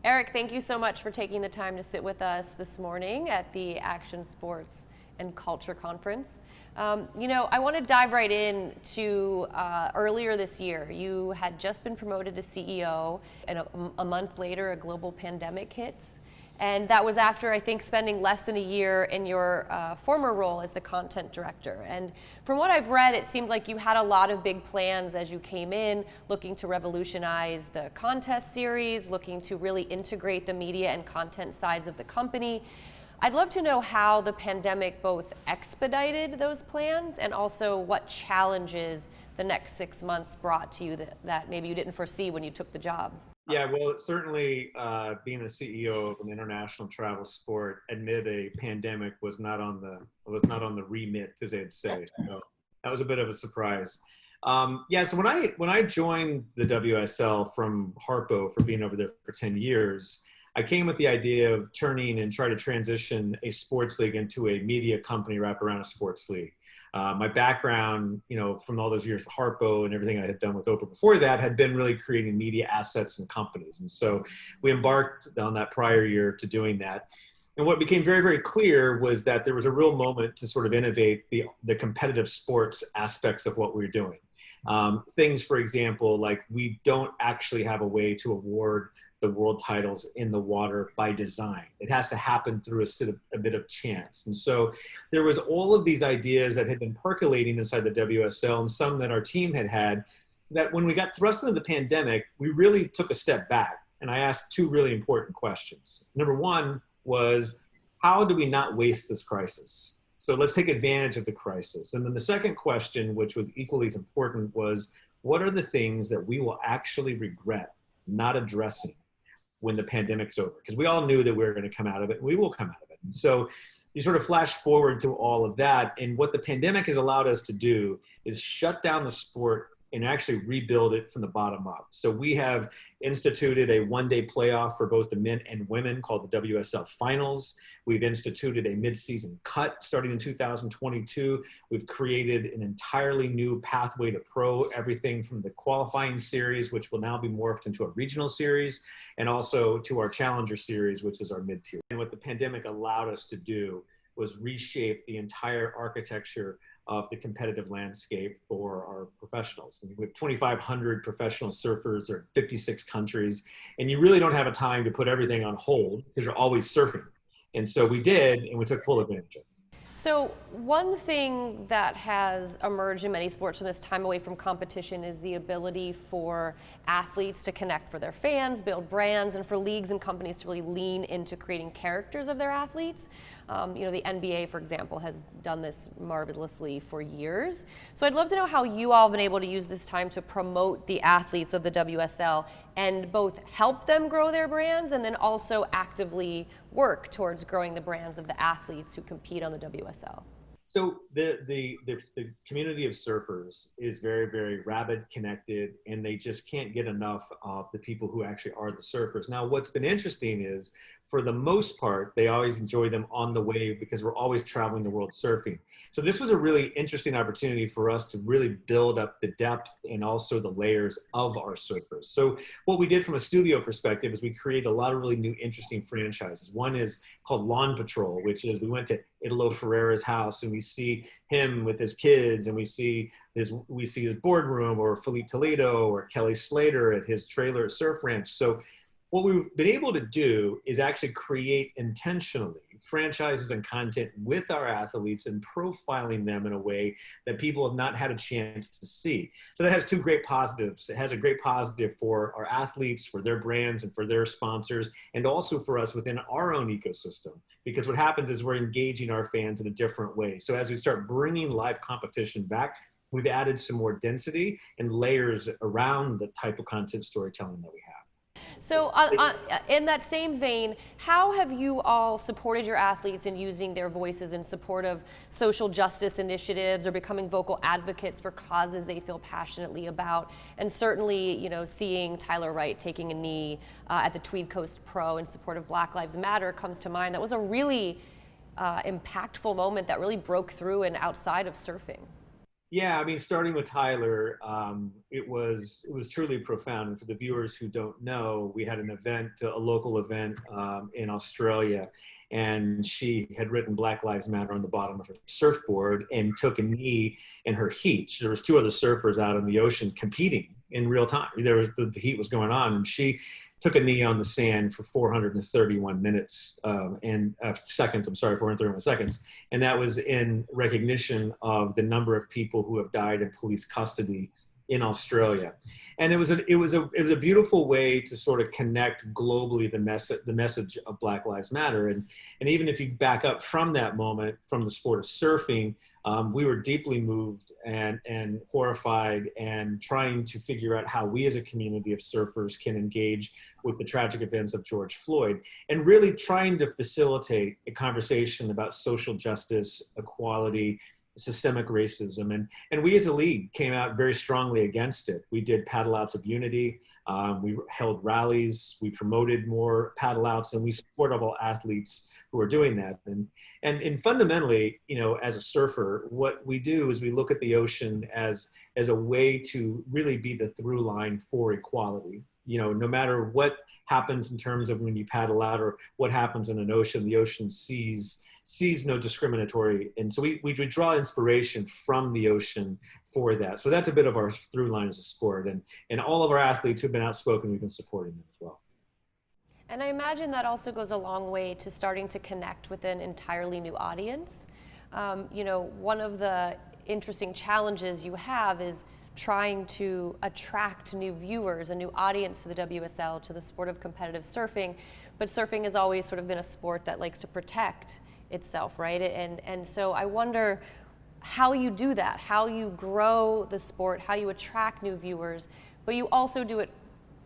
Erik, thank you so much for taking the time to sit with us this morning at the Action Sports and Culture Conference. I want to dive right in to earlier this year. You had just been promoted to CEO, and a month later, a global pandemic hits. And that was after, I think, spending less than a year in your former role as the content director. And from what I've read, it seemed like you had a lot of big plans as you came in, looking to revolutionize the contest series, looking to really integrate the media and content sides of the company. I'd love to know how the pandemic both expedited those plans and also what challenges the next 6 months brought to you that maybe you didn't foresee when you took the job. Yeah, well, it's certainly being the CEO of an international travel sport amid a pandemic was not on the remit, as they'd say. So that was a bit of a surprise. So when I joined the WSL from Harpo for being over there for 10 years, I came with the idea of turning and try to transition a sports league into a media company wrapped around a sports league. My background, from all those years at Harpo and everything I had done with Oprah before that had been really creating media assets and companies. And so we embarked on that prior year to doing that. And what became very, very clear was that there was a real moment to sort of innovate the competitive sports aspects of what we were doing. Things, for example, like we don't actually have a way to award the world titles in the water by design. It has to happen through a bit of chance. And so there was all of these ideas that had been percolating inside the WSL and some that our team had that when we got thrust into the pandemic, we really took a step back. And I asked two really important questions. Number one was, how do we not waste this crisis? So let's take advantage of the crisis. And then the second question, which was equally as important, was what are the things that we will actually regret not addressing when the pandemic's over? Because we all knew that we were going to come out of it, and we will come out of it. And so you sort of flash forward through all of that, and what the pandemic has allowed us to do is shut down the sport and actually rebuild it from the bottom up. So we have instituted a one-day playoff for both the men and women called the Wsl Finals. We've instituted a mid-season cut starting in 2022. We've created an entirely new pathway to pro, everything from the qualifying series, which will now be morphed into a regional series, and also to our challenger series, which is our mid-tier. And what the pandemic allowed us to do was reshape the entire architecture of the competitive landscape for our professionals. And we have 2,500 professional surfers, there are 56 countries, and you really don't have a time to put everything on hold because you're always surfing. And so we did, and we took full advantage of it. So one thing that has emerged in many sports from this time away from competition is the ability for athletes to connect for their fans, build brands, and for leagues and companies to really lean into creating characters of their athletes. The NBA, for example, has done this marvelously for years. So I'd love to know how you all have been able to use this time to promote the athletes of the WSL and both help them grow their brands and then also actively work towards growing the brands of the athletes who compete on the WSL. So the community of surfers is very, very rabid, connected, and they just can't get enough of the people who actually are the surfers. Now, what's been interesting is, for the most part, they always enjoy them on the wave because we're always traveling the world surfing. So this was a really interesting opportunity for us to really build up the depth and also the layers of our surfers. So what we did from a studio perspective is we created a lot of really new, interesting franchises. One is called Lawn Patrol, which is we went to Italo Ferreira's house and we see him with his kids, and we see his boardroom, or Felipe Toledo or Kelly Slater at his trailer at Surf Ranch. So what we've been able to do is actually create intentionally franchises and content with our athletes and profiling them in a way that people have not had a chance to see. So that has two great positives. It has a great positive for our athletes, for their brands and for their sponsors, and also for us within our own ecosystem. Because what happens is we're engaging our fans in a different way. So as we start bringing live competition back, we've added some more density and layers around the type of content storytelling that we have. So in that same vein, how have you all supported your athletes in using their voices in support of social justice initiatives or becoming vocal advocates for causes they feel passionately about? And certainly, seeing Tyler Wright taking a knee at the Tweed Coast Pro in support of Black Lives Matter comes to mind. That was a really impactful moment that really broke through and outside of surfing. Yeah, I mean, starting with Tyler, it was truly profound. And for the viewers who don't know, we had an event, a local event in Australia, and she had written Black Lives Matter on the bottom of her surfboard and took a knee in her heat. There was two other surfers out in the ocean competing in real time. The heat was going on, and she took a knee on the sand for 431 minutes and seconds. I'm sorry, 431 seconds, and that was in recognition of the number of people who have died in police custody in Australia. And it was a beautiful way to sort of connect globally the message of Black Lives Matter. And even if you back up from that moment, from the sport of surfing, we were deeply moved and horrified and trying to figure out how we as a community of surfers can engage with the tragic events of George Floyd, and really trying to facilitate a conversation about social justice, equality, systemic racism. And we as a league came out very strongly against it. We did paddle outs of unity. We held rallies. We promoted more paddle outs, and we support all athletes who are doing that. And fundamentally, as a surfer, what we do is we look at the ocean as a way to really be the through line for equality. No matter what happens in terms of when you paddle out or what happens in an ocean, the ocean sees no discriminatory. And so we draw inspiration from the ocean for that. So that's a bit of our through line as a sport. And all of our athletes who've been outspoken, we've been supporting them as well. And I imagine that also goes a long way to starting to connect with an entirely new audience. One of the interesting challenges you have is trying to attract new viewers, a new audience to the WSL, to the sport of competitive surfing. But surfing has always sort of been a sport that likes to protect itself, right? And so I wonder how you do that, how you grow the sport, how you attract new viewers, but you also do it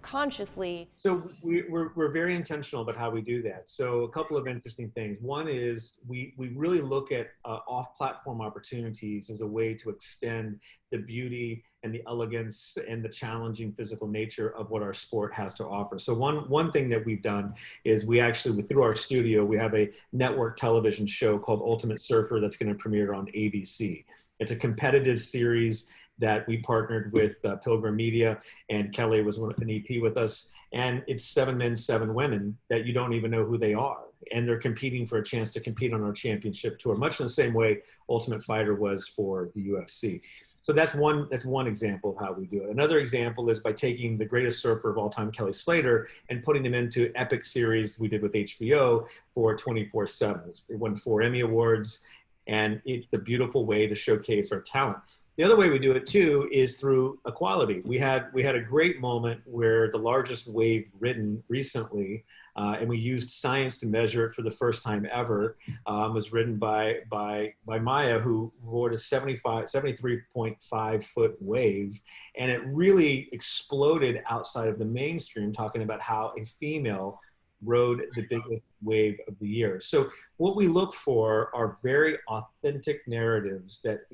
consciously. So we're very intentional about how we do that. So a couple of interesting things. One is we really look at off-platform opportunities as a way to extend the beauty and the elegance and the challenging physical nature of what our sport has to offer. So one thing that we've done is we actually, through our studio, we have a network television show called Ultimate Surfer that's going to premiere on ABC. It's a competitive series that we partnered with Pilgrim Media, and Kelly was an EP with us. And it's 7 men, 7 women that you don't even know who they are. And they're competing for a chance to compete on our championship tour, much in the same way Ultimate Fighter was for the UFC. So that's one example of how we do it. Another example is by taking the greatest surfer of all time, Kelly Slater, and putting him into epic series we did with HBO for 24/7. It won 4 Emmy Awards, and it's a beautiful way to showcase our talent. The other way we do it too is through equality. We had a great moment where the largest wave ridden recently, and we used science to measure it for the first time ever, was ridden by Maya, who rode a 73.5 foot wave, and it really exploded outside of the mainstream, talking about how a female rode the biggest wave of the year. So what we look for are very authentic narratives that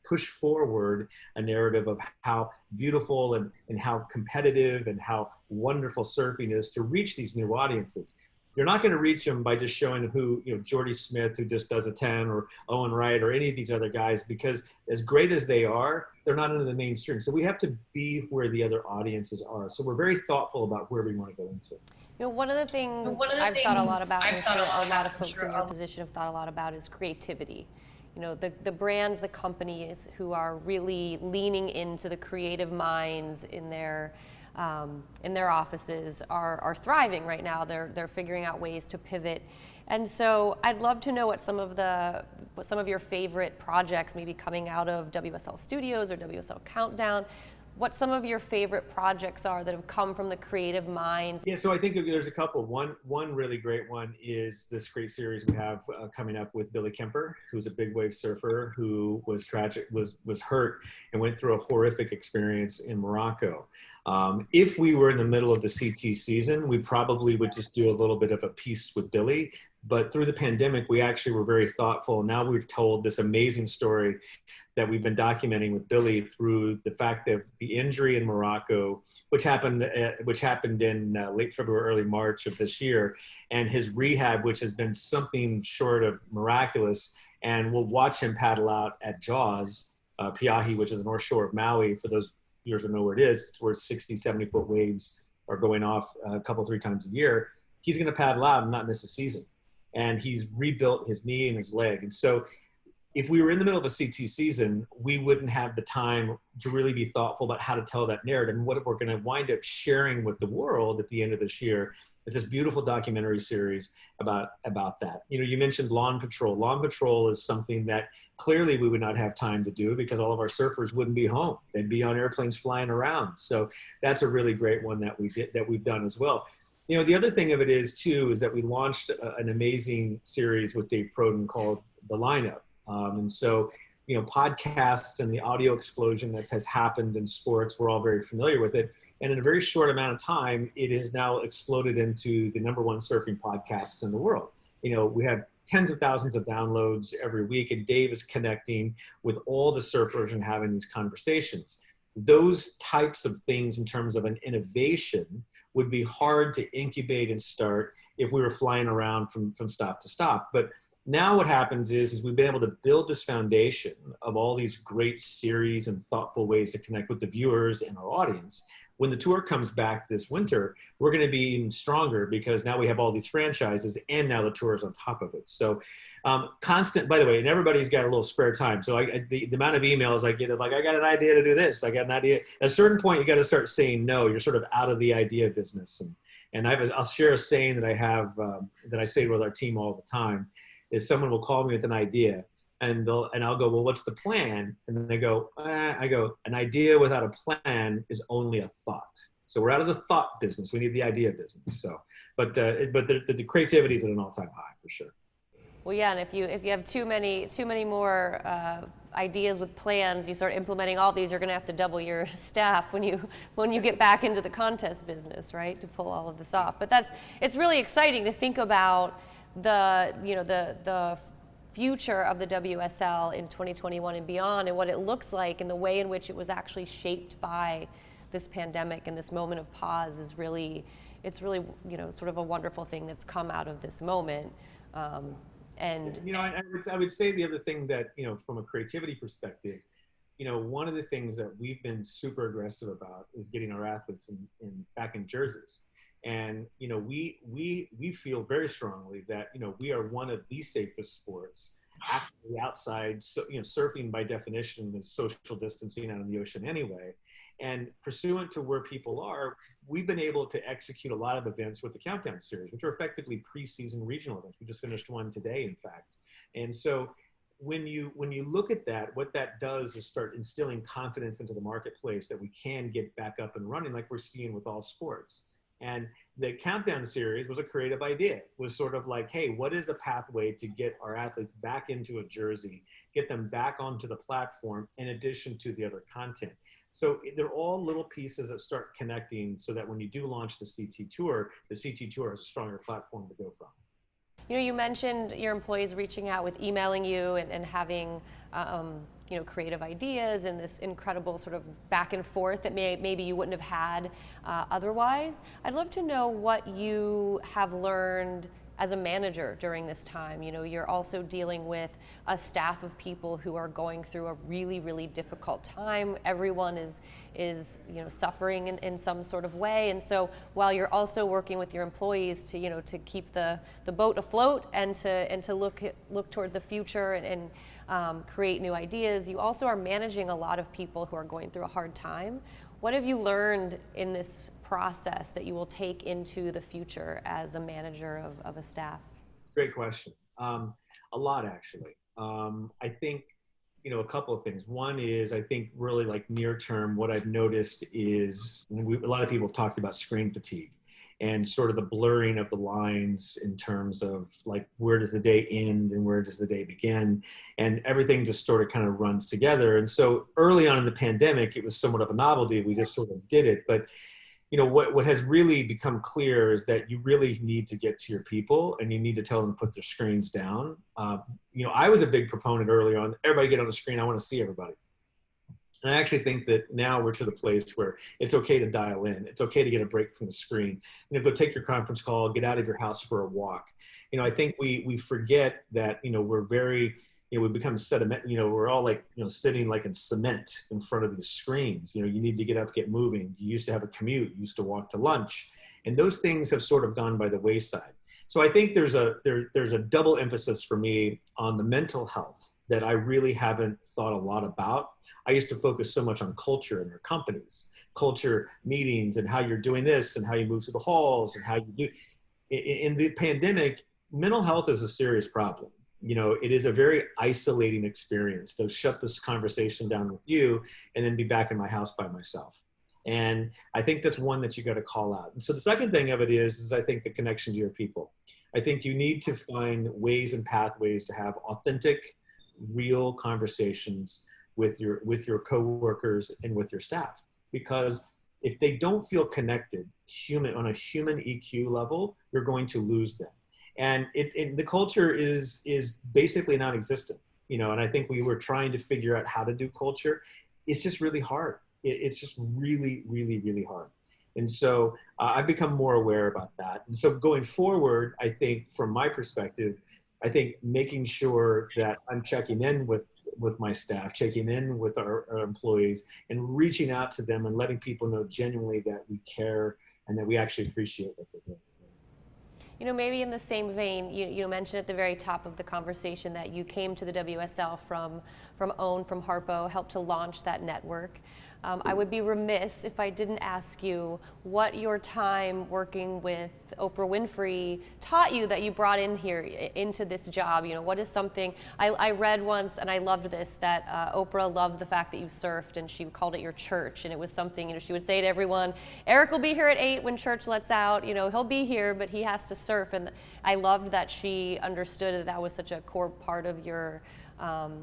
push forward a narrative of how beautiful and how competitive and how wonderful surfing is to reach these new audiences. You're not going to reach them by just showing who, Jordy Smith, who just does a 10, or Owen Wright, or any of these other guys, because as great as they are, they're not into the mainstream. So we have to be where the other audiences are. So we're very thoughtful about where we want to go into. One of the things I've thought a lot about, and I'm sure a lot of folks in your position have thought a lot about, is creativity. The brands, the companies who are really leaning into the creative minds in their offices are thriving right now. They're figuring out ways to pivot. And so I'd love to know what some of your favorite projects maybe coming out of WSL Studios or WSL Countdown, what some of your favorite projects are that have come from the creative minds. Yeah, so I think there's a couple. One really great one is this great series we have coming up with Billy Kemper, who's a big wave surfer who was hurt and went through a horrific experience in Morocco. If we were in the middle of the CT season, we probably would just do a little bit of a piece with Billy. But through the pandemic, we actually were very thoughtful. Now we've told this amazing story that we've been documenting with Billy through the fact of the injury in Morocco, which happened in late February, early March of this year, and his rehab, which has been something short of miraculous. And we'll watch him paddle out at Jaws Piahi, which is the North Shore of Maui. For those viewers who know where it is, it's where 60, 70-foot waves are going off a couple, 3 times a year. He's going to paddle out and not miss a season. And he's rebuilt his knee and his leg. And so if we were in the middle of a CT season, we wouldn't have the time to really be thoughtful about how to tell that narrative. And what we're going to wind up sharing with the world at the end of this year is this beautiful documentary series about that. You know, you mentioned Lawn Patrol. Lawn Patrol is something that clearly we would not have time to do because all of our surfers wouldn't be home. They'd be on airplanes flying around. So that's a really great one that we've done as well. You know, the other thing of it is too, is that we launched an amazing series with Dave Proden called The Lineup. And so, you know, podcasts and the audio explosion that has happened in sports, we're all very familiar with it. And in a very short amount of time, it has now exploded into the #1 surfing podcasts in the world. You know, we have tens of thousands of downloads every week, and Dave is connecting with all the surfers and having these conversations. Those types of things in terms of an innovation would be hard to incubate and start if we were flying around from stop to stop. But now what happens is we've been able to build this foundation of all these great series and thoughtful ways to connect with the viewers and our audience. When the tour comes back this winter, we're going to be even stronger because now we have all these franchises and now the tour is on top of it. So constant, by the way, and everybody's got a little spare time. So the amount of emails I get, like, I got an idea to do this. I got an idea. At a certain point, you got to start saying no. You're sort of out of the idea business. And I'll share a saying that I have, that I say with our team all the time, is someone will call me with an idea and I'll go, well, what's the plan? And then they go, I go, an idea without a plan is only a thought. So we're out of the thought business. We need the idea business. So, but the creativity is at an all-time high for sure. Well, yeah, and if you have too many more ideas with plans, you start implementing all these, you're going to have to double your staff when you get back into the contest business, right? To pull all of this off. But it's really exciting to think about the future of the WSL in 2021 and beyond, and what it looks like, and the way in which it was actually shaped by this pandemic and this moment of pause is really, sort of a wonderful thing that's come out of this moment. And you know, I would say the other thing that, you know, from a creativity perspective, you know, one of the things that we've been super aggressive about is getting our athletes back in jerseys. And, you know, we feel very strongly that, you know, we are one of the safest sports actually outside. So, you know, surfing by definition is social distancing out in the ocean anyway. And pursuant to where people are, we've been able to execute a lot of events with the Countdown Series, which are effectively preseason regional events. We just finished one today, in fact. And so when you look at that, what that does is start instilling confidence into the marketplace that we can get back up and running like we're seeing with all sports. And the Countdown Series was a creative idea. It was sort of like, hey, what is a pathway to get our athletes back into a jersey, get them back onto the platform in addition to the other content? So they're all little pieces that start connecting so that when you do launch the CT Tour has a stronger platform to go from. You know, you mentioned your employees reaching out with emailing you and having, creative ideas and this incredible sort of back and forth that maybe you wouldn't have had otherwise. I'd love to know what you have learned as a manager during this time. You know, you're also dealing with a staff of people who are going through a really, really difficult time. Everyone is suffering in some sort of way. And so while you're also working with your employees to keep the boat afloat and to look toward the future and create new ideas, you also are managing a lot of people who are going through a hard time. What have you learned in this process that you will take into the future as a manager of a staff? Great question. A lot, actually. I think, a couple of things. One is, I think really like near term, what I've noticed is a lot of people have talked about screen fatigue and sort of the blurring of the lines in terms of like, where does the day end and where does the day begin? And everything just sort of kind of runs together. And so early on in the pandemic, it was somewhat of a novelty. We just sort of did it. But what has really become clear is that you really need to get to your people and you need to tell them to put their screens down. I was a big proponent early on, everybody get on the screen, I want to see everybody. And I actually think that now we're to the place where it's okay to dial in. It's okay to get a break from the screen. Go take your conference call, get out of your house for a walk. I think we forget that, we're very we become sediment, we're all like, sitting like in cement in front of these screens. You need to get up, get moving. You used to have a commute, you used to walk to lunch, and those things have sort of gone by the wayside. So I think there's a double emphasis for me on the mental health that I really haven't thought a lot about. I used to focus so much on culture in our companies, culture meetings, and how you're doing this and how you move through the halls and how you do. In the pandemic, mental health is a serious problem. It is a very isolating experience to shut this conversation down with you and then be back in my house by myself. And I think that's one that you got to call out. And so the second thing of it is I think the connection to your people. I think you need to find ways and pathways to have authentic, real conversations with your coworkers and with your staff, because if they don't feel connected on a human EQ level, you're going to lose them. And the culture is basically non-existent, and I think we were trying to figure out how to do culture. It's just really hard. It's just really, really, really hard. And so I've become more aware about that. And so going forward, I think from my perspective, I think making sure that I'm checking in with my staff, checking in with our employees, and reaching out to them and letting people know genuinely that we care and that we actually appreciate what they're doing. Maybe in the same vein, you mentioned at the very top of the conversation that you came to the WSL from OWN, from Harpo, helped to launch that network. I would be remiss if I didn't ask you what your time working with Oprah Winfrey taught you that you brought into this job. What is something, I read once, and I loved this, that Oprah loved the fact that you surfed, and she called it your church. And it was something, she would say to everyone, Erik will be here at 8 when church lets out. He'll be here, but he has to surf. And I loved that she understood that was such a core part of your,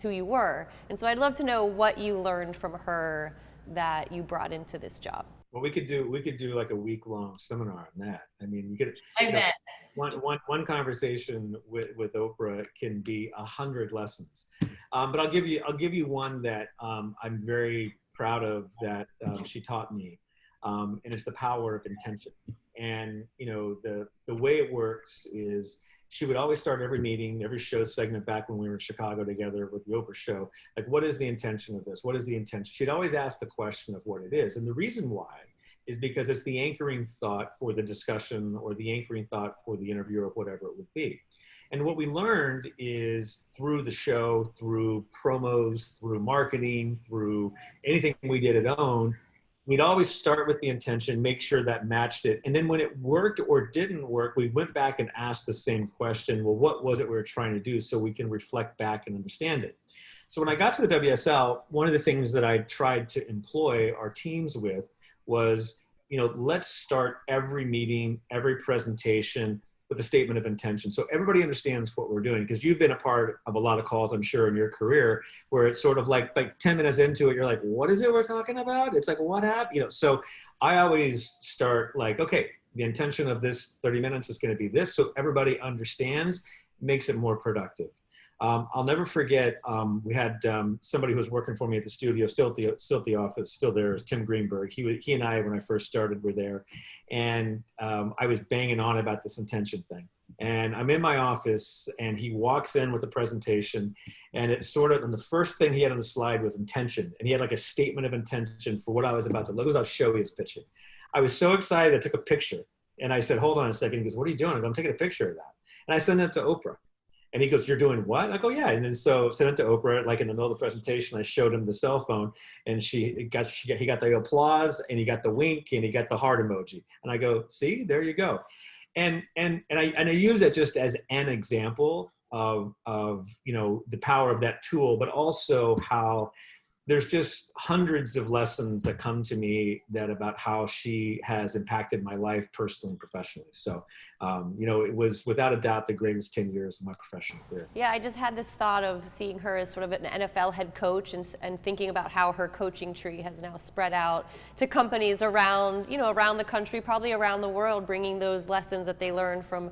who you were. And so I'd love to know what you learned from her that you brought into this job. Well, we could do like a week-long seminar on that. I mean, I bet. One conversation with Oprah can be 100 lessons. But I'll give you one that I'm very proud of that she taught me, and it's the power of intention. And the way it works is, she would always start every meeting, every show segment back when we were in Chicago together with the Oprah show, like, what is the intention of this? What is the intention? She'd always ask the question of what it is. And the reason why is because it's the anchoring thought for the discussion or the anchoring thought for the interview or whatever it would be. And what we learned is through the show, through promos, through marketing, through anything we did at OWN, we'd always start with the intention, make sure that matched it. And then when it worked or didn't work, we went back and asked the same question. Well, what was it we were trying to do, so we can reflect back and understand it? So when I got to the WSL, one of the things that I tried to employ our teams with was, let's start every meeting, every presentation with a statement of intention. So everybody understands what we're doing, because you've been a part of a lot of calls, I'm sure, in your career, where it's sort of like 10 minutes into it, you're like, what is it we're talking about? It's like, what happened? So I always start like, okay, the intention of this 30 minutes is going to be this. So everybody understands, makes it more productive. I'll never forget, we had somebody who was working for me at the studio, still at the office, still there, is Tim Greenberg. He and I, when I first started, were there. And I was banging on about this intention thing. And I'm in my office, and he walks in with a presentation, and it's and the first thing he had on the slide was intention. And he had like a statement of intention for what I was about to look. It was how show he was pitching. I was so excited, I took a picture. And I said, hold on a second. He goes, what are you doing? I go, I'm taking a picture of that. And I sent it to Oprah. And he goes, you're doing what? I go, yeah. And then so sent it to Oprah, like in the middle of the presentation, I showed him the cell phone, and he got the applause, and he got the wink, and he got the heart emoji. And I go, see, there you go. And I use that just as an example of the power of that tool, but also how there's just hundreds of lessons that come to me about how she has impacted my life personally and professionally. So, it was without a doubt the greatest 10 years of my professional career. Yeah, I just had this thought of seeing her as sort of an NFL head coach, and thinking about how her coaching tree has now spread out to companies around the country, probably around the world, bringing those lessons that they learned from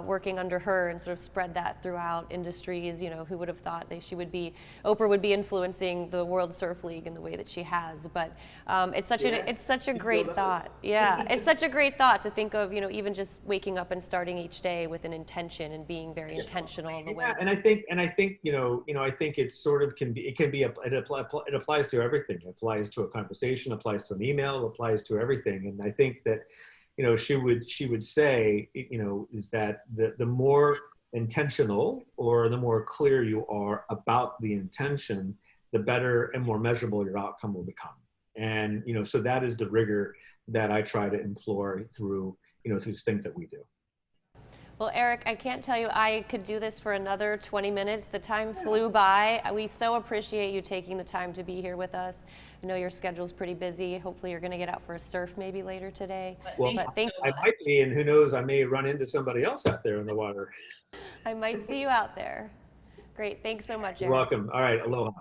working under her and sort of spread that throughout industries. You know, who would have thought that Oprah would be influencing the World Surf League in the way that she has? But it's such a great thought. Yeah, it's such a great thought to think of, you know, even just waking up and starting each day with an intention and being very intentional in the way. And I think I think it sort of it applies to everything. It applies to a conversation, applies to an email, applies to everything. And I think that, you know, she would say, you know, is that the more intentional or the more clear you are about the intention, the better and more measurable your outcome will become. And, you know, so that is the rigor that I try to employ through, you know, through things that we do. Well, Erik, I can't tell you, I could do this for another 20 minutes. The time flew by. We so appreciate you taking the time to be here with us. I know your schedule's pretty busy. Hopefully you're going to get out for a surf maybe later today. Well, I might be, and who knows, I may run into somebody else out there in the water. I might see you out there. Great. Thanks so much, Erik. You're welcome. All right. Aloha.